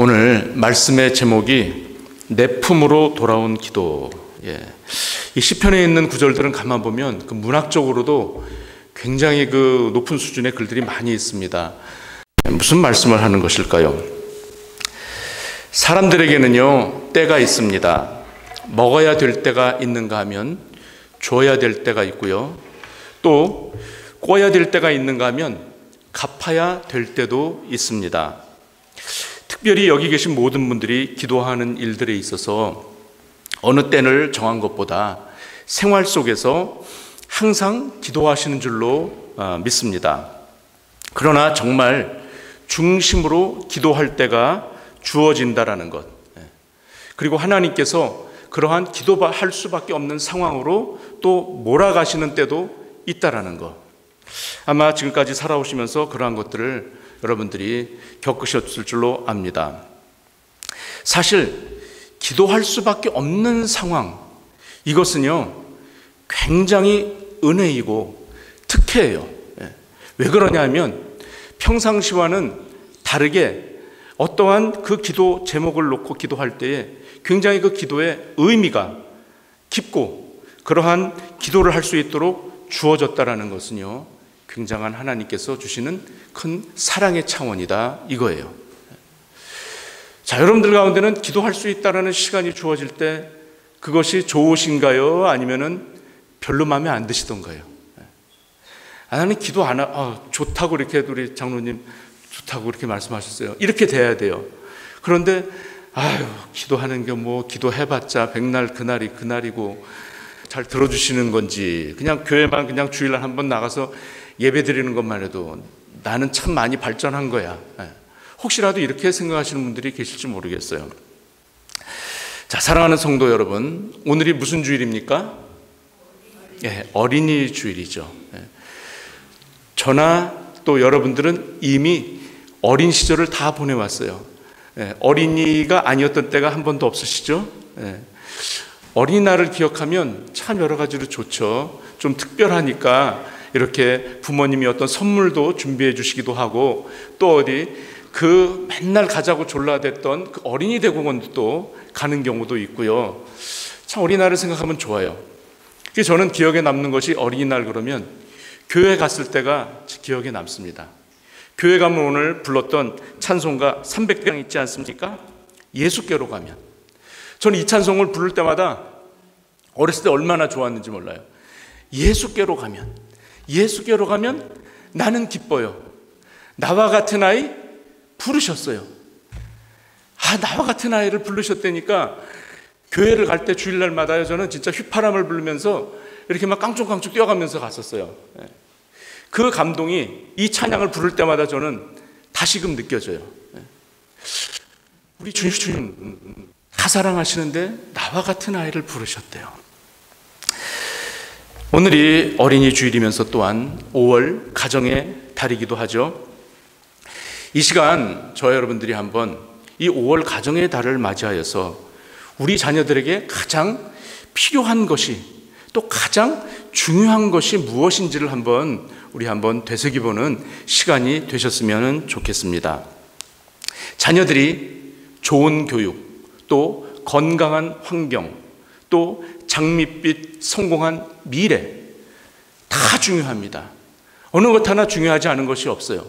오늘 말씀의 제목이 내 품으로 돌아온 기도. 이 시편에 있는 구절들은 가만 보면 그 문학적으로도 굉장히 그 높은 수준의 글들이 많이 있습니다. 무슨 말씀을 하는 것일까요? 사람들에게는요, 때가 있습니다. 먹어야 될 때가 있는가 하면 줘야 될 때가 있고요. 또 꿔야 될 때가 있는가 하면 갚아야 될 때도 있습니다. 특별히 여기 계신 모든 분들이 기도하는 일들에 있어서 어느 때를 정한 것보다 생활 속에서 항상 기도하시는 줄로 믿습니다. 그러나 정말 중심으로 기도할 때가 주어진다라는 것, 그리고 하나님께서 그러한 기도할 수밖에 없는 상황으로 또 몰아가시는 때도 있다라는 것, 아마 지금까지 살아오시면서 그러한 것들을 여러분들이 겪으셨을 줄로 압니다. 사실 기도할 수밖에 없는 상황, 이것은요 굉장히 은혜이고 특혜예요. 왜 그러냐 하면 평상시와는 다르게 어떠한 그 기도 제목을 놓고 기도할 때에 굉장히 그 기도의 의미가 깊고 그러한 기도를 할 수 있도록 주어졌다라는 것은요 굉장한 하나님께서 주시는 큰 사랑의 차원이다 이거예요. 자, 여러분들 가운데는 기도할 수 있다라는 시간이 주어질 때 그것이 좋으신가요? 아니면은 별로 마음에 안 드시던가요? 나는 기도 안 좋다고 이렇게 우리 장로님 좋다고 이렇게 말씀하셨어요. 이렇게 돼야 돼요. 그런데 기도하는 게 뭐 기도해봤자 백날 그날이 그날이고 잘 들어주시는 건지 그냥 교회만 그냥 주일날 한번 나가서 예배 드리는 것만 해도 나는 참 많이 발전한 거야. 혹시라도 이렇게 생각하시는 분들이 계실지 모르겠어요. 자, 사랑하는 성도 여러분, 오늘이 무슨 주일입니까? 어린이 주일이죠. 저나 또 여러분들은 이미 어린 시절을 다 보내왔어요. 어린이가 아니었던 때가 한 번도 없으시죠? 어린이날을 기억하면 참 여러 가지로 좋죠. 좀 특별하니까 이렇게 부모님이 어떤 선물도 준비해 주시기도 하고, 또 어디 그 맨날 가자고 졸라댔던 그 어린이 대공원도 가는 경우도 있고요. 참 어린이날을 생각하면 좋아요. 저는 기억에 남는 것이 어린이날 그러면 교회 갔을 때가 기억에 남습니다. 교회 가면 오늘 불렀던 찬송가 300장 있지 않습니까? 예수께로 가면. 저는 이 찬송을 부를 때마다 어렸을 때 얼마나 좋았는지 몰라요. 예수께로 가면, 예수께로 가면 나는 기뻐요. 나와 같은 아이 부르셨어요. 나와 같은 아이를 부르셨다니까 교회를 갈 때 주일날마다요 저는 진짜 휘파람을 부르면서 이렇게 막 깡총깡총 뛰어가면서 갔었어요. 그 감동이 이 찬양을 부를 때마다 저는 다시금 느껴져요. 우리 주님 다 사랑하시는데 나와 같은 아이를 부르셨대요. 오늘이 어린이 주일이면서 또한 5월 가정의 달이기도 하죠. 이 시간 저와 여러분들이 한번 이 5월 가정의 달을 맞이하여서 우리 자녀들에게 가장 필요한 것이, 또 가장 중요한 것이 무엇인지를 우리 한번 되새겨보는 시간이 되셨으면 좋겠습니다. 자녀들이 좋은 교육, 또 건강한 환경, 또 장밋빛 성공한 미래, 다 중요합니다. 어느 것 하나 중요하지 않은 것이 없어요.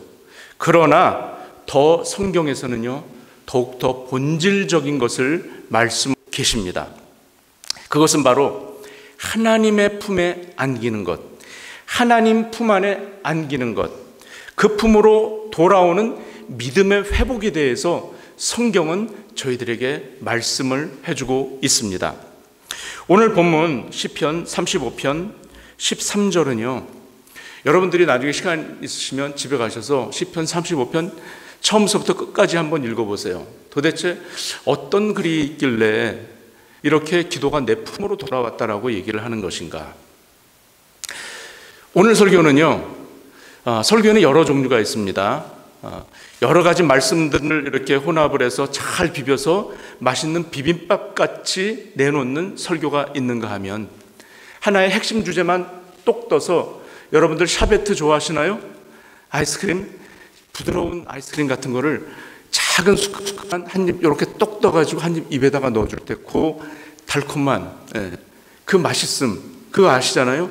그러나 더 성경에서는요 더욱더 본질적인 것을 말씀하고 계십니다. 그것은 바로 하나님의 품에 안기는 것, 하나님 품 안에 안기는 것, 그 품으로 돌아오는 믿음의 회복에 대해서 성경은 저희들에게 말씀을 해주고 있습니다. 오늘 본문 시편 35편 13절은요 여러분들이 나중에 시간 있으시면 집에 가셔서 시편 35편 처음서부터 끝까지 한번 읽어보세요. 도대체 어떤 글이 있길래 이렇게 기도가 내 품으로 돌아왔다라고 얘기를 하는 것인가. 오늘 설교는요 설교는 여러 종류가 있습니다. 여러 가지 말씀들을 이렇게 혼합을 해서 잘 비벼서 맛있는 비빔밥 같이 내놓는 설교가 있는가 하면 하나의 핵심 주제만 똑 떠서, 여러분들 샤베트 좋아하시나요? 아이스크림, 부드러운 아이스크림 같은 거를 잘 작은 숟가락 한 입 이렇게 똑 떠가지고 한 입 입에다가 넣어줄 때 그 달콤한 그 맛있음, 그거 아시잖아요?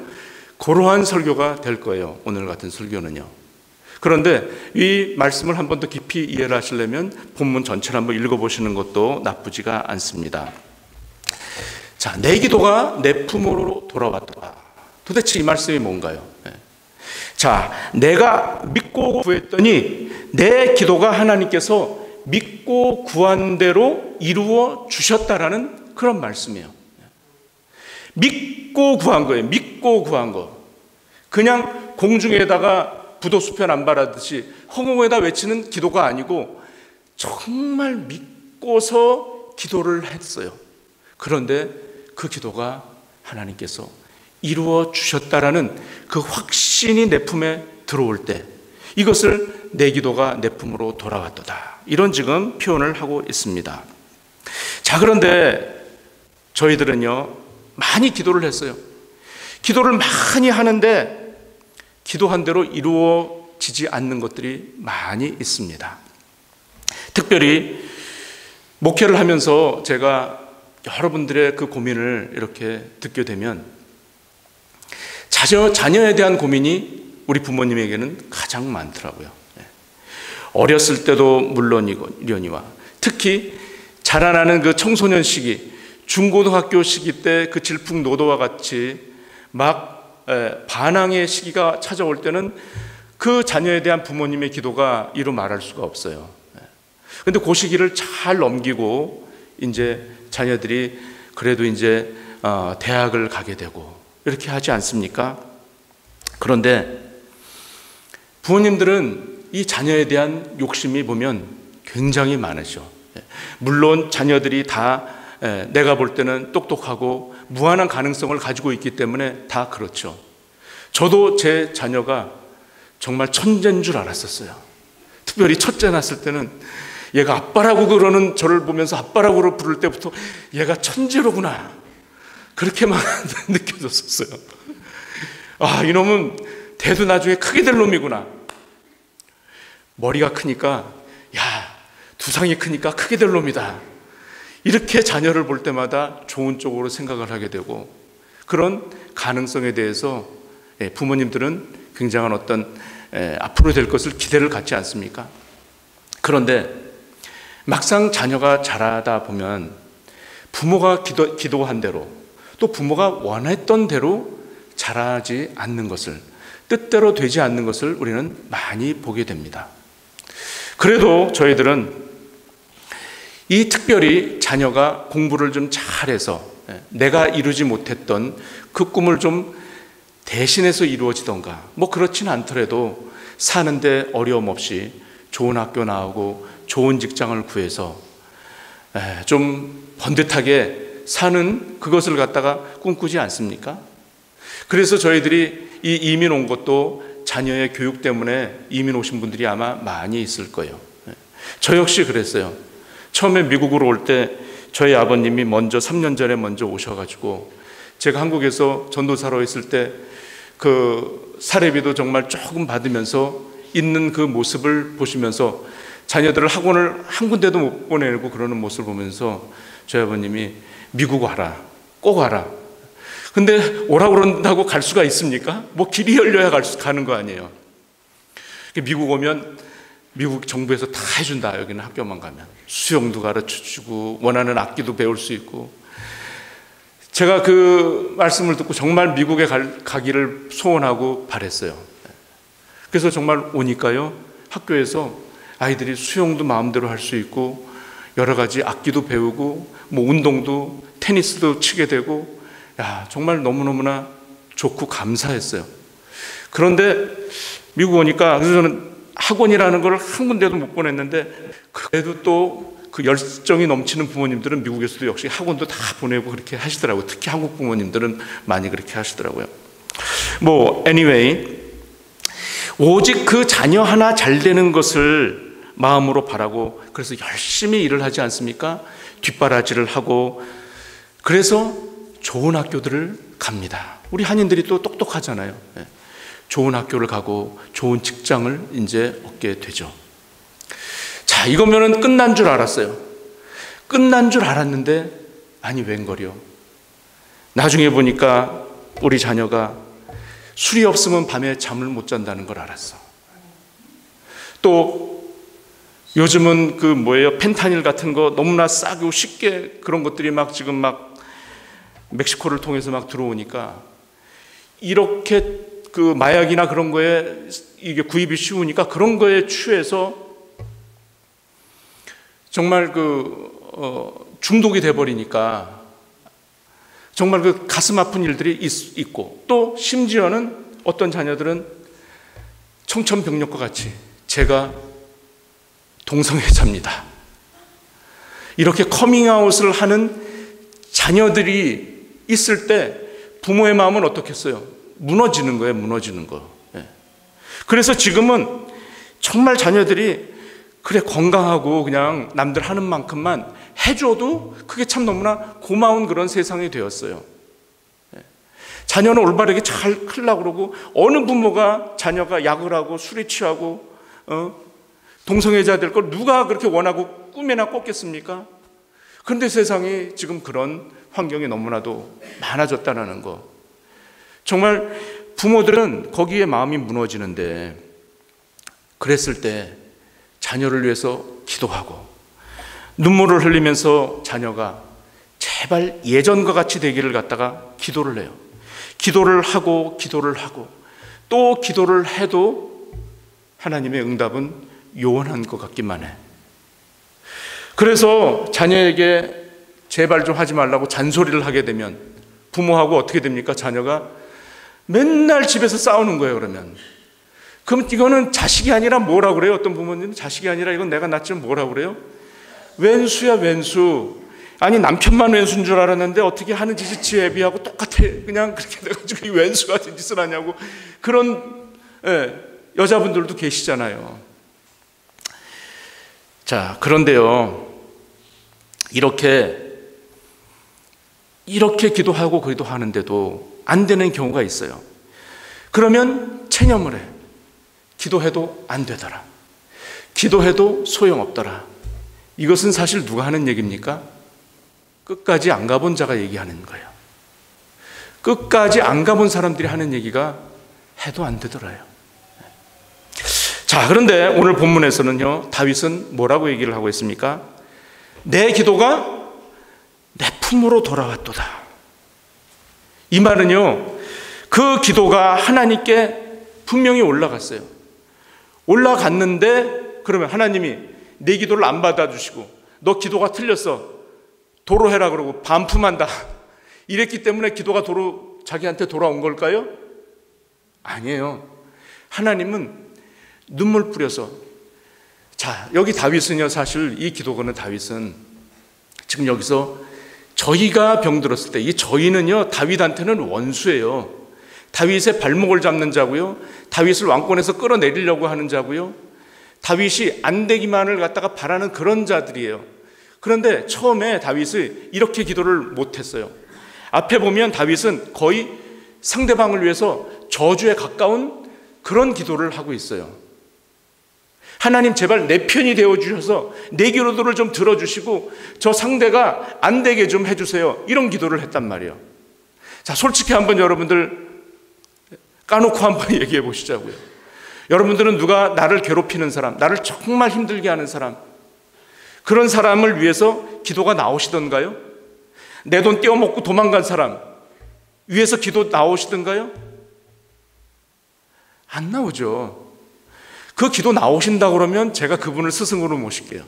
그러한 설교가 될 거예요, 오늘 같은 설교는요. 그런데 이 말씀을 한 번 더 깊이 이해를 하시려면 본문 전체를 한번 읽어보시는 것도 나쁘지가 않습니다. 자, 내 기도가 내 품으로 돌아왔더라. 도대체 이 말씀이 뭔가요? 자, 내가 믿고 구했더니 내 기도가 하나님께서 믿고 구한 대로 이루어 주셨다라는 그런 말씀이에요. 믿고 구한 거예요. 믿고 구한 거. 그냥 공중에다가 부도수표 남발하듯이 허공에다 외치는 기도가 아니고 정말 믿고서 기도를 했어요. 그런데 그 기도가 하나님께서 이루어 주셨다라는 그 확신이 내 품에 들어올 때 이것을 내 기도가 내 품으로 돌아왔도다, 이런 지금 표현을 하고 있습니다. 자, 그런데 저희들은요 많이 기도를 했어요. 기도를 많이 하는데 기도한 대로 이루어지지 않는 것들이 많이 있습니다. 특별히 목회를 하면서 제가 여러분들의 그 고민을 이렇게 듣게 되면 자녀에 대한 고민이 우리 부모님에게는 가장 많더라고요. 어렸을 때도 물론이거니와 특히 자라나는 그 청소년 시기, 중고등학교 시기 때 그 질풍노도와 같이 막 반항의 시기가 찾아올 때는 그 자녀에 대한 부모님의 기도가 이루 말할 수가 없어요. 그런데 그 시기를 잘 넘기고 이제 자녀들이 그래도 이제 대학을 가게 되고 이렇게 하지 않습니까? 그런데 부모님들은 이 자녀에 대한 욕심이 보면 굉장히 많으셔. 물론 자녀들이 다 내가 볼 때는 똑똑하고 무한한 가능성을 가지고 있기 때문에 다 그렇죠. 저도 제 자녀가 정말 천재인 줄 알았었어요. 특별히 첫째 낳았을 때는 얘가 아빠라고 그러는 저를 보면서 아빠라고 부를 때부터 얘가 천재로구나, 그렇게만 느껴졌었어요. 아, 이놈은 대도 나중에 크게 될 놈이구나. 머리가 크니까 야, 두상이 크니까 크게 될 놈이다, 이렇게 자녀를 볼 때마다 좋은 쪽으로 생각을 하게 되고, 그런 가능성에 대해서 부모님들은 굉장한 어떤 앞으로 될 것을 기대를 갖지 않습니까? 그런데 막상 자녀가 자라다 보면 부모가 기도한 대로 또 부모가 원했던 대로 자라지 않는 것을, 뜻대로 되지 않는 것을 우리는 많이 보게 됩니다. 그래도 저희들은 이 특별히 자녀가 공부를 좀 잘해서 내가 이루지 못했던 그 꿈을 좀 대신해서 이루어지던가, 뭐 그렇진 않더라도 사는데 어려움 없이 좋은 학교 나오고 좋은 직장을 구해서 좀 번듯하게 사는 그것을 갖다가 꿈꾸지 않습니까? 그래서 저희들이 이 이민 온 것도 자녀의 교육 때문에 이민 오신 분들이 아마 많이 있을 거예요. 저 역시 그랬어요. 처음에 미국으로 올 때 저희 아버님이 먼저 3년 전에 먼저 오셔가지고 제가 한국에서 전도사로 있을 때 그 사례비도 정말 조금 받으면서 있는 그 모습을 보시면서 자녀들을 학원을 한 군데도 못 보내고 그러는 모습을 보면서 저희 아버님이 미국 와라, 꼭 와라. 근데 오라고 그런다고 갈 수가 있습니까? 뭐 길이 열려야 가는 거 아니에요. 미국 오면 미국 정부에서 다 해준다. 여기는 학교만 가면 수영도 가르쳐주고 원하는 악기도 배울 수 있고. 제가 그 말씀을 듣고 정말 미국에 가기를 소원하고 바랬어요. 그래서 정말 오니까요, 학교에서 아이들이 수영도 마음대로 할 수 있고 여러 가지 악기도 배우고 뭐 운동도 테니스도 치게 되고, 야, 정말 너무너무나 좋고 감사했어요. 그런데 미국 오니까, 그래서 저는 학원이라는 걸 한 군데도 못 보냈는데, 그래도 또 그 열정이 넘치는 부모님들은 미국에서도 역시 학원도 다 보내고 그렇게 하시더라고요. 특히 한국 부모님들은 많이 그렇게 하시더라고요. 뭐 anyway, 오직 그 자녀 하나 잘 되는 것을 마음으로 바라고, 그래서 열심히 일을 하지 않습니까? 뒷바라지를 하고, 그래서 좋은 학교들을 갑니다. 우리 한인들이 또 똑똑하잖아요. 좋은 학교를 가고 좋은 직장을 이제 얻게 되죠. 자, 이거면은 끝난 줄 알았어요. 끝난 줄 알았는데 아니 웬걸요. 나중에 보니까 우리 자녀가 술이 없으면 밤에 잠을 못 잔다는 걸 알았어. 또 요즘은 펜타닐 같은 거 너무나 싸고 쉽게 그런 것들이 막 지금 막 멕시코를 통해서 막 들어오니까 이렇게 마약이나 그런 거에 이게 구입이 쉬우니까 그런 거에 취해서 정말 중독이 돼버리니까 정말 가슴 아픈 일들이 있고, 또 심지어는 어떤 자녀들은 청천벽력과 같이 제가 동성애자입니다, 이렇게 커밍아웃을 하는 자녀들이 있을 때 부모의 마음은 어떻겠어요? 무너지는 거예요, 무너지는 거. 그래서 지금은 정말 자녀들이 그래 건강하고 그냥 남들 하는 만큼만 해줘도 그게 참 너무나 고마운 그런 세상이 되었어요. 자녀는 올바르게 잘 크려고 그러고, 어느 부모가 자녀가 약을 하고 술에 취하고 동성애자 될 걸 누가 그렇게 원하고 꿈에나 꿨겠습니까? 그런데 세상이 지금 그런 환경이 너무나도 많아졌다는 거. 정말 부모들은 거기에 마음이 무너지는데, 그랬을 때 자녀를 위해서 기도하고 눈물을 흘리면서 자녀가 제발 예전과 같이 되기를 갖다가 기도를 해요. 기도를 하고 또 기도를 해도 하나님의 응답은 요원한 것 같기만 해. 그래서 자녀에게 제발 좀 하지 말라고 잔소리를 하게 되면 부모하고 어떻게 됩니까? 자녀가 맨날 집에서 싸우는 거예요. 그럼 이거는 자식이 아니라 뭐라 그래요? 어떤 부모님은 자식이 아니라 이건 내가 낳지면 뭐라 그래요? 왼수야, 왼수. 아니 남편만 왼수인 줄 알았는데 어떻게 하는 짓이 지 애비하고 똑같아. 그냥 그렇게 돼가지고 이 왼수 같은 짓을 하냐고. 그런 여자분들도 계시잖아요. 자, 그런데요, 이렇게 기도하고 기도하는데도 안 되는 경우가 있어요. 그러면 체념을 해. 기도해도 안 되더라. 기도해도 소용없더라. 이것은 사실 누가 하는 얘기입니까? 끝까지 안 가본 자가 얘기하는 거예요. 끝까지 안 가본 사람들이 하는 얘기가 해도 안 되더라요. 자, 그런데 오늘 본문에서는요, 다윗은 뭐라고 얘기를 하고 있습니까? 내 기도가 내 품으로 돌아왔도다. 이 말은요, 그 기도가 하나님께 분명히 올라갔어요. 올라갔는데 그러면 하나님이 내 기도를 안 받아주시고 너 기도가 틀렸어, 도로 해라 그러고 반품한다, 이랬기 때문에 기도가 자기한테 돌아온 걸까요? 아니에요. 하나님은 눈물 뿌려서, 자, 여기 다윗은요, 사실 이 기도거는 다윗은 지금 여기서 저희가 병들었을 때, 이 저희는요 다윗한테는 원수예요. 다윗의 발목을 잡는 자고요, 다윗을 왕권에서 끌어내리려고 하는 자고요, 다윗이 안 되기만을 갖다가 바라는 그런 자들이에요. 그런데 처음에 다윗이 이렇게 기도를 못했어요. 앞에 보면 다윗은 거의 상대방을 위해서 저주에 가까운 그런 기도를 하고 있어요. 하나님 제발 내 편이 되어주셔서 내 기도를 좀 들어주시고 저 상대가 안 되게 좀 해주세요, 이런 기도를 했단 말이에요. 자, 솔직히 한번 여러분들 까놓고 한번 얘기해 보시자고요. 여러분들은 누가 나를 괴롭히는 사람, 나를 정말 힘들게 하는 사람, 그런 사람을 위해서 기도가 나오시던가요? 내 돈 떼어먹고 도망간 사람 위해서 기도 나오시던가요? 안 나오죠. 그 기도 나오신다 그러면 제가 그분을 스승으로 모실게요.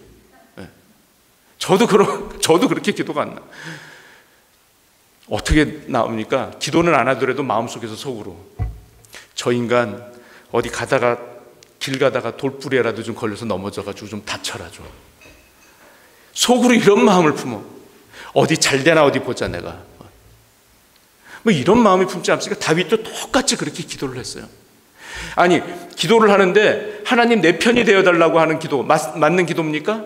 저도 그렇게 기도가 안 나. 어떻게 나옵니까? 기도는 안 하더라도 마음속에서 속으로, 저 인간 어디 길 가다가 돌부리라도 좀 걸려서 넘어져가지고 좀 다쳐라 좀. 속으로 이런 마음을 품어. 어디 잘 되나 어디 보자 내가. 뭐 이런 마음이 품지 않습니까? 다윗도 똑같이 그렇게 기도를 했어요. 아니, 기도를 하는데 하나님 내 편이 되어달라고 하는 기도 맞는 기도입니까?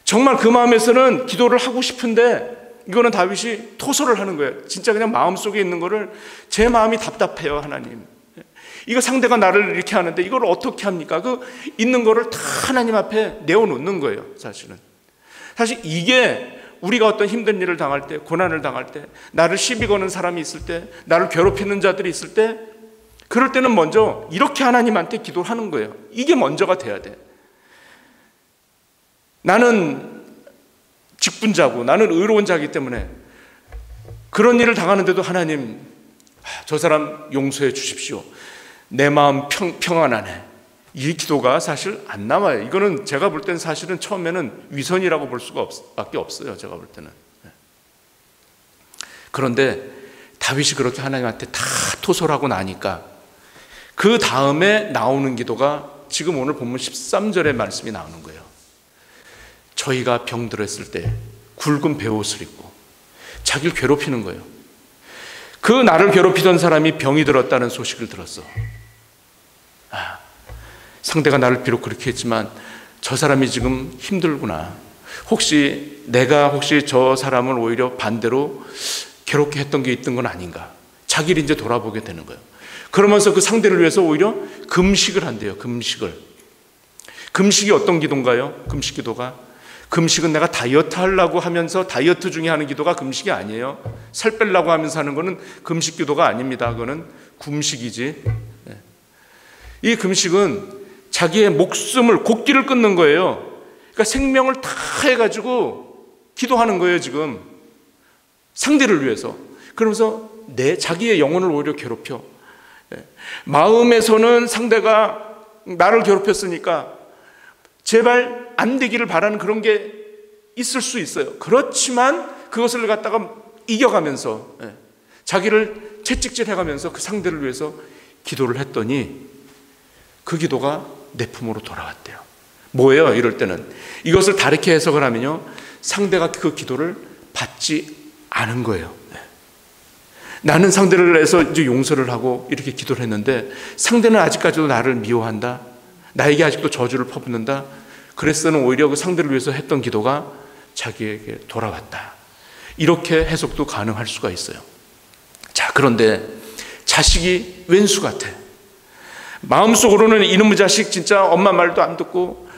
정말 그 마음에서는 기도를 하고 싶은데 이거는 다윗이 토설을 하는 거예요. 진짜 그냥 마음속에 있는 거를, 제 마음이 답답해요 하나님. 이거 상대가 나를 이렇게 하는데 이걸 어떻게 합니까? 그 있는 거를 다 하나님 앞에 내어놓는 거예요. 사실은. 사실 이게 우리가 어떤 힘든 일을 당할 때, 고난을 당할 때, 나를 시비 거는 사람이 있을 때, 나를 괴롭히는 자들이 있을 때, 그럴 때는 먼저 이렇게 하나님한테 기도를 하는 거예요. 이게 먼저가 돼야 돼. 나는 직분자고 나는 의로운 자이기 때문에 그런 일을 당하는데도 하나님, 저 사람 용서해 주십시오. 내 마음 평안하네. 이 기도가 사실 안 나와요. 이거는 제가 볼 때는 사실은 처음에는 위선이라고 볼 수가 밖에 없어요. 제가 볼 때는. 그런데 다윗이 그렇게 하나님한테 다 토설하고 나니까 그 다음에 나오는 기도가 지금 오늘 본문 13절의 말씀이 나오는 거예요. 저희가 병들었을 때 굵은 베옷을 입고 자기를 괴롭히는 거예요. 그 나를 괴롭히던 사람이 병이 들었다는 소식을 들었어. 상대가 나를 비록 그렇게 했지만 저 사람이 지금 힘들구나. 내가 저 사람을 오히려 반대로 괴롭게 했던 게 있던 건 아닌가. 자기를 이제 돌아보게 되는 거예요. 그러면서 그 상대를 위해서 오히려 금식을 한대요. 금식이 어떤 기도인가요? 금식 기도가, 금식은 내가 다이어트 하려고 하면서 다이어트 중에 하는 기도가 금식이 아니에요. 살 빼려고 하면서 하는 거는 금식 기도가 아닙니다. 그거는 금식이지. 이 금식은 자기의 목숨을, 곡기를 끊는 거예요. 그러니까 생명을 다 해가지고 기도하는 거예요. 지금 상대를 위해서. 그러면서 자기의 영혼을 오히려 괴롭혀. 마음에서는 상대가 나를 괴롭혔으니까 제발 안 되기를 바라는 그런 게 있을 수 있어요. 그렇지만 그것을 갖다가 이겨가면서 자기를 채찍질해가면서 그 상대를 위해서 기도를 했더니 그 기도가 내 품으로 돌아왔대요. 뭐예요? 이럴 때는 이것을 다르게 해석을 하면요, 상대가 그 기도를 받지 않은 거예요. 나는 상대를 해서 이제 용서를 하고 이렇게 기도를 했는데 상대는 아직까지도 나를 미워한다, 나에게 아직도 저주를 퍼붓는다. 그래서는 오히려 그 상대를 위해서 했던 기도가 자기에게 돌아왔다. 이렇게 해석도 가능할 수가 있어요. 자, 그런데 자식이 왼수 같아. 마음속으로는 이놈의 자식 진짜 엄마 말도 안 듣고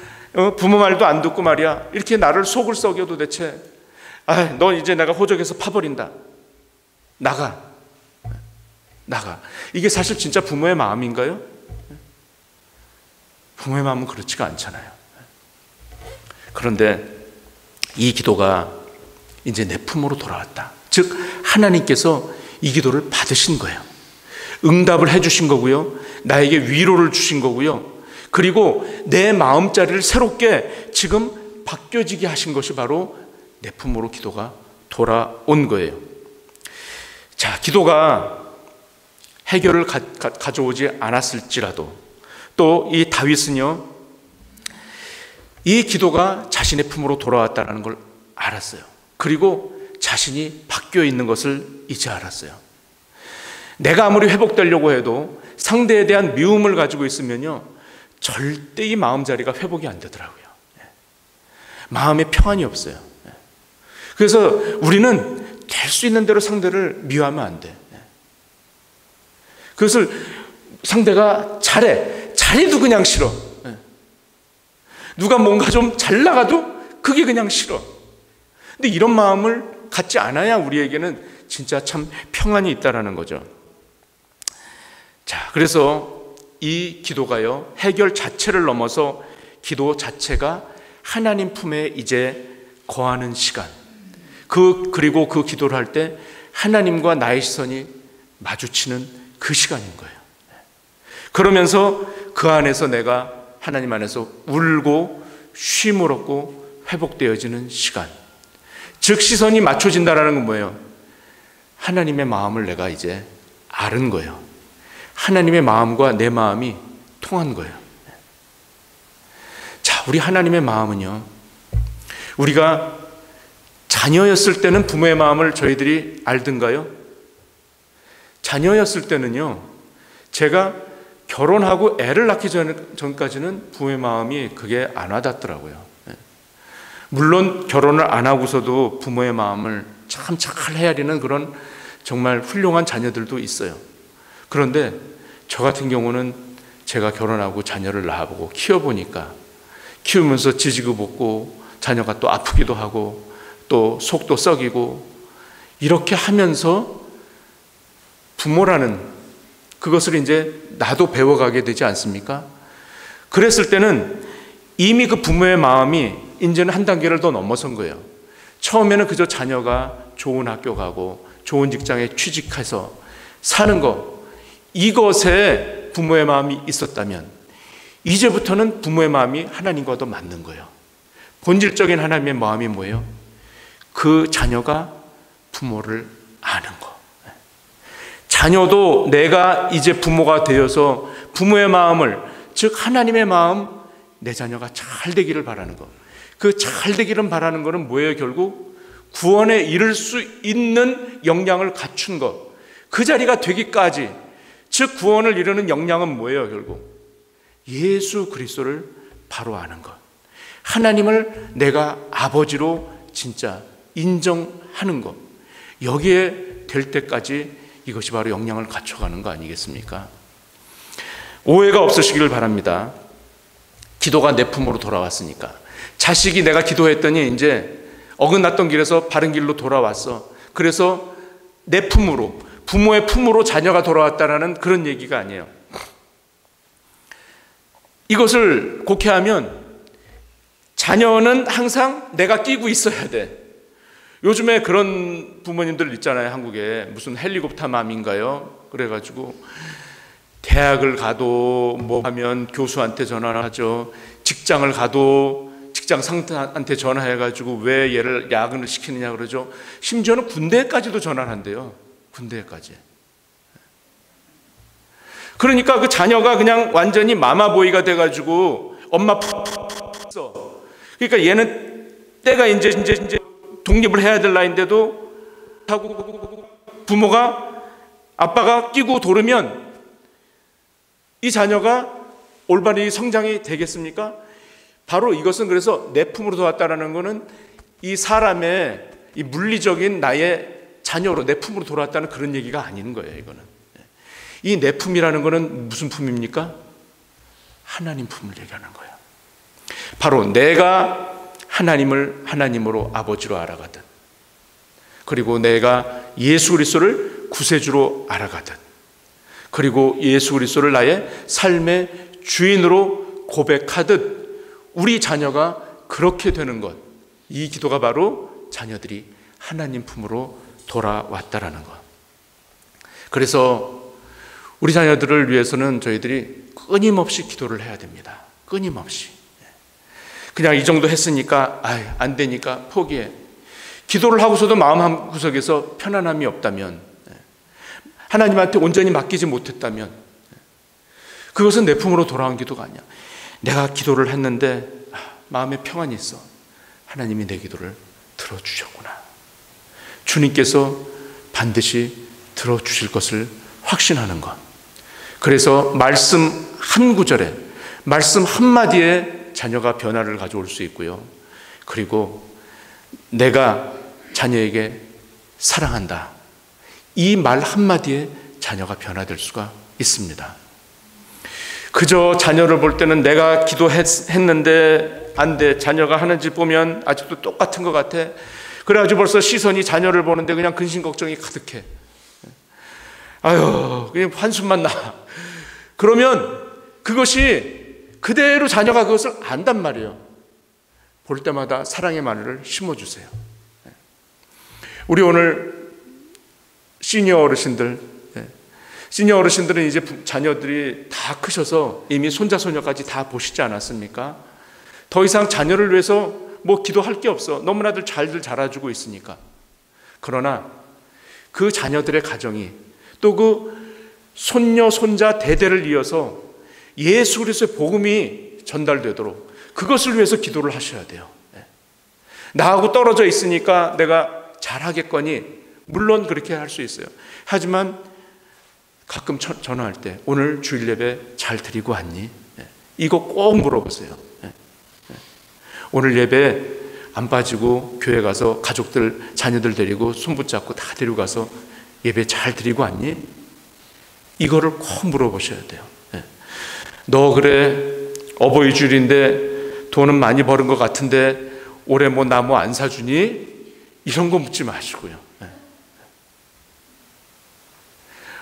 부모 말도 안 듣고 말이야, 이렇게 나를 속을 썩여 도대체, 너 이제 내가 호적에서 파버린다, 나가. 이게 사실 진짜 부모의 마음인가요? 부모의 마음은 그렇지가 않잖아요. 그런데 이 기도가 이제 내 품으로 돌아왔다. 즉 하나님께서 이 기도를 받으신 거예요. 응답을 해주신 거고요, 나에게 위로를 주신 거고요, 그리고 내 마음자리를 새롭게 지금 바뀌어지게 하신 것이 바로 내 품으로 기도가 돌아온 거예요. 자, 기도가 해결을 가져오지 않았을지라도 또 이 다윗은요, 이 기도가 자신의 품으로 돌아왔다는 걸 알았어요. 그리고 자신이 바뀌어 있는 것을 이제 알았어요. 내가 아무리 회복되려고 해도 상대에 대한 미움을 가지고 있으면요, 절대 이 마음자리가 회복이 안 되더라고요. 마음에 평안이 없어요. 그래서 우리는 될 수 있는 대로 상대를 미워하면 안 돼. 그것을 상대가 잘해도 그냥 싫어. 누가 뭔가 좀 잘 나가도 그게 그냥 싫어. 근데 이런 마음을 갖지 않아야 우리에게는 진짜 참 평안이 있다라는 거죠. 자, 그래서 이 기도가요, 해결 자체를 넘어서 기도 자체가 하나님 품에 이제 거하는 시간, 그리고 그 기도를 할 때 하나님과 나의 시선이 마주치는 그 시간인 거예요. 그러면서 그 안에서 내가 하나님 안에서 울고 쉼을 얻고 회복되어지는 시간, 즉 시선이 맞춰진다는 건 뭐예요? 하나님의 마음을 내가 이제 아는 거예요. 하나님의 마음과 내 마음이 통한 거예요. 자, 우리 하나님의 마음은요, 우리가 자녀였을 때는 부모의 마음을 저희들이 알던가요? 자녀였을 때는요, 제가 결혼하고 애를 낳기 전까지는 부모의 마음이 그게 안 와닿더라고요. 물론 결혼을 안 하고서도 부모의 마음을 참 잘 헤아리는 그런 정말 훌륭한 자녀들도 있어요. 그런데 저 같은 경우는 제가 결혼하고 자녀를 낳아보고 키워보니까 키우면서 지지고 볶고 자녀가 또 아프기도 하고 또 속도 썩이고 이렇게 하면서 부모라는 그것을 이제 나도 배워가게 되지 않습니까? 그랬을 때는 이미 그 부모의 마음이 이제는 한 단계를 더 넘어선 거예요. 처음에는 그저 자녀가 좋은 학교 가고 좋은 직장에 취직해서 사는 것, 이것에 부모의 마음이 있었다면 이제부터는 부모의 마음이 하나님과 더 맞는 거예요. 본질적인 하나님의 마음이 뭐예요? 그 자녀가 부모를 아는 거. 자녀도 내가 이제 부모가 되어서 부모의 마음을, 즉 하나님의 마음, 내 자녀가 잘 되기를 바라는 것. 그 잘 되기를 바라는 것은 뭐예요? 결국 구원에 이를 수 있는 역량을 갖춘 것. 그 자리가 되기까지, 즉 구원을 이루는 역량은 뭐예요? 결국 예수 그리스도를 바로 아는 것. 하나님을 내가 아버지로 진짜 인정하는 것. 여기에 될 때까지 이것이 바로 역량을 갖춰가는 거 아니겠습니까? 오해가 없으시기를 바랍니다. 기도가 내 품으로 돌아왔으니까. 자식이 내가 기도했더니 이제 어긋났던 길에서 바른 길로 돌아왔어. 그래서 내 품으로, 부모의 품으로 자녀가 돌아왔다라는 그런 얘기가 아니에요. 이것을 곡해하면 자녀는 항상 내가 끼고 있어야 돼. 요즘에 그런 부모님들 있잖아요. 한국에 무슨 헬리콥터 맘인가요? 그래가지고 대학을 가도 뭐 하면 교수한테 전화를 하죠. 직장을 가도 직장 상사한테 전화해가지고 왜 얘를 야근을 시키느냐 그러죠. 심지어는 군대까지도 전화를 한대요. 군대까지. 그러니까 그 자녀가 그냥 완전히 마마보이가 돼가지고 엄마 푹푹 써. 그러니까 얘는 때가 이제 독립을 해야 될 나이인데도 하고 부모가 아빠가 끼고 도르면 이 자녀가 올바르게 성장이 되겠습니까? 바로 이것은 그래서 내 품으로 돌아왔다라는 것은 이 사람의 이 물리적인 나의 자녀로 내 품으로 돌아왔다는 그런 얘기가 아닌 거예요. 이거는 이 내 품이라는 것은 무슨 품입니까? 하나님 품을 얘기하는 거예요. 바로 내가 하나님을 하나님으로 아버지로 알아가듯, 그리고 내가 예수 그리스도를 구세주로 알아가듯, 그리고 예수 그리스도를 나의 삶의 주인으로 고백하듯 우리 자녀가 그렇게 되는 것, 이 기도가 바로 자녀들이 하나님 품으로 돌아왔다라는 것. 그래서 우리 자녀들을 위해서는 저희들이 끊임없이 기도를 해야 됩니다. 끊임없이. 그냥 이 정도 했으니까 안 되니까 포기해. 기도를 하고서도 마음 한구석에서 편안함이 없다면, 하나님한테 온전히 맡기지 못했다면 그것은 내 품으로 돌아온 기도가 아니야. 내가 기도를 했는데 마음에 평안이 있어. 하나님이 내 기도를 들어주셨구나. 주님께서 반드시 들어주실 것을 확신하는 것. 그래서 말씀 한 구절에, 말씀 한마디에 자녀가 변화를 가져올 수 있고요. 그리고 내가 자녀에게 사랑한다, 이 말 한마디에 자녀가 변화될 수가 있습니다. 그저 자녀를 볼 때는 내가 기도했는데 안 돼, 자녀가 하는 짓 보면 아직도 똑같은 것 같아. 그래가지고 벌써 시선이 자녀를 보는데 그냥 근심 걱정이 가득해. 아유, 그냥 한숨만 나. 그러면 그것이 그대로 자녀가 그것을 안단 말이에요. 볼 때마다 사랑의 마늘을 심어주세요. 우리 오늘 시니어 어르신들은 이제 자녀들이 다 크셔서 이미 손자 손녀까지 다 보시지 않았습니까? 더 이상 자녀를 위해서 뭐 기도할 게 없어. 너무나들 잘들 자라주고 있으니까. 그러나 그 자녀들의 가정이 또 그 손녀 손자 대대를 이어서 예수 그리스도의 복음이 전달되도록 그것을 위해서 기도를 하셔야 돼요. 나하고 떨어져 있으니까 내가 잘하겠거니, 물론 그렇게 할 수 있어요. 하지만 가끔 전화할 때 오늘 주일 예배 잘 드리고 왔니? 이거 꼭 물어보세요. 오늘 예배 안 빠지고 교회 가서 가족들 자녀들 데리고 손 붙잡고 다 데리고 가서 예배 잘 드리고 왔니? 이거를 꼭 물어보셔야 돼요. 너 그래 어버이 줄인데 돈은 많이 버는 것 같은데 올해 뭐 나무 안 사주니? 이런 거 묻지 마시고요.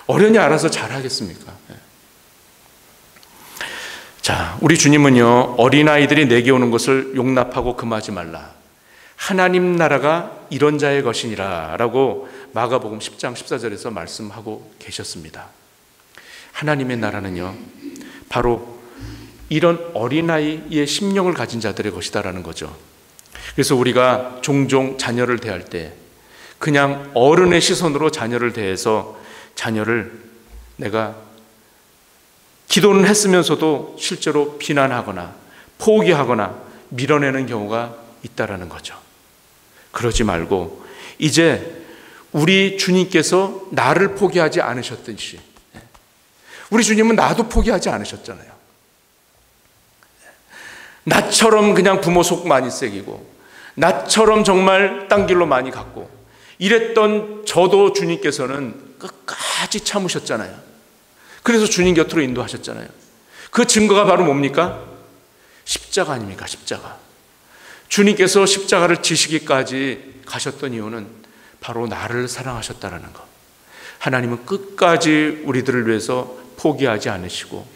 어련히 알아서 잘하겠습니까? 자, 우리 주님은요, 어린아이들이 내게 오는 것을 용납하고 금하지 말라. 하나님 나라가 이런 자의 것이니라 라고 마가복음 10장 14절에서 말씀하고 계셨습니다. 하나님의 나라는요, 바로 이런 어린아이의 심령을 가진 자들의 것이다라는 거죠. 그래서 우리가 종종 자녀를 대할 때 그냥 어른의 시선으로 자녀를 대해서 자녀를 내가 기도는 했으면서도 실제로 비난하거나 포기하거나 밀어내는 경우가 있다라는 거죠. 그러지 말고 이제 우리 주님께서 나를 포기하지 않으셨듯이 우리 주님은 나도 포기하지 않으셨잖아요. 나처럼 그냥 부모 속 많이 새기고 나처럼 정말 딴 길로 많이 갔고 이랬던 저도 주님께서는 끝까지 참으셨잖아요. 그래서 주님 곁으로 인도하셨잖아요. 그 증거가 바로 뭡니까? 십자가 아닙니까? 십자가. 주님께서 십자가를 지시기까지 가셨던 이유는 바로 나를 사랑하셨다는 것. 하나님은 끝까지 우리들을 위해서 포기하지 않으시고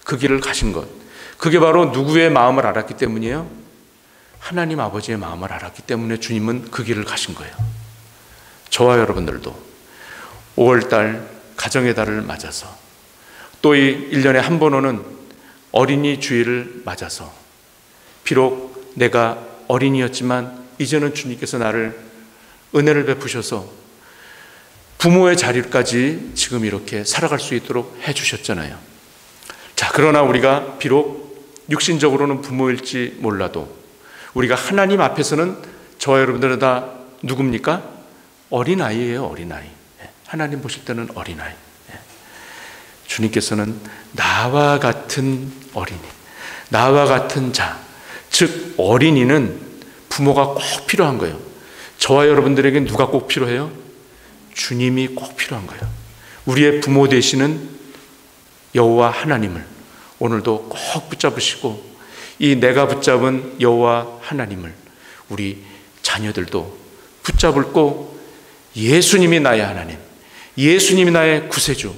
그 길을 가신 것. 그게 바로 누구의 마음을 알았기 때문이에요? 하나님 아버지의 마음을 알았기 때문에 주님은 그 길을 가신 거예요. 저와 여러분들도 5월달 가정의 달을 맞아서 또 이 1년에 한 번 오는 어린이 주일을 맞아서 비록 내가 어린이였지만 이제는 주님께서 나를 은혜를 베푸셔서 부모의 자리까지 지금 이렇게 살아갈 수 있도록 해주셨잖아요. 자, 그러나 우리가 비록 육신적으로는 부모일지 몰라도 우리가 하나님 앞에서는 저와 여러분들은 다 누굽니까? 어린아이예요. 어린아이. 하나님 보실 때는 어린아이. 주님께서는 나와 같은 어린이, 나와 같은 자, 즉 어린이는 부모가 꼭 필요한 거예요. 저와 여러분들에게 누가 꼭 필요해요? 주님이 꼭 필요한 거예요. 우리의 부모 되시는 여호와 하나님을 오늘도 꼭 붙잡으시고 이 내가 붙잡은 여호와 하나님을 우리 자녀들도 붙잡고 예수님이 나의 하나님, 예수님이 나의 구세주,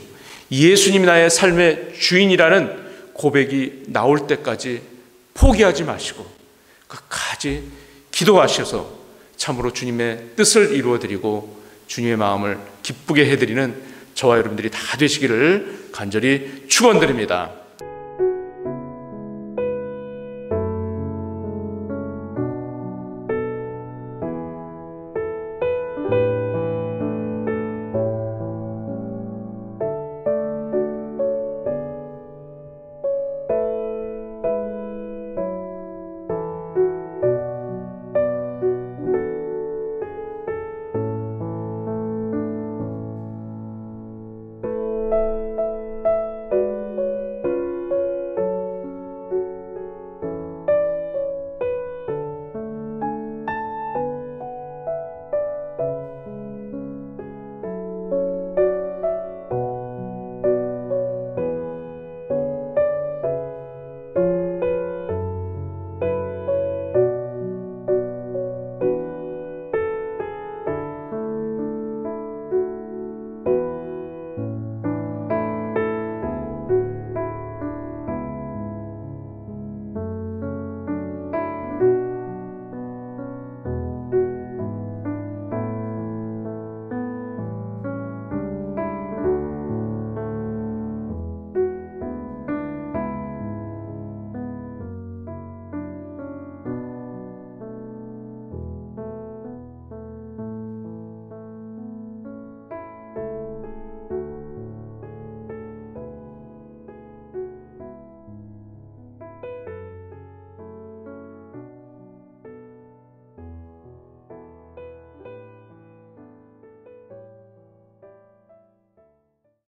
예수님이 나의 삶의 주인이라는 고백이 나올 때까지 포기하지 마시고 끝까지 기도하셔서 참으로 주님의 뜻을 이루어드리고 주님의 마음을 기쁘게 해드리는 저와 여러분들이 다 되시기를 간절히 축원드립니다.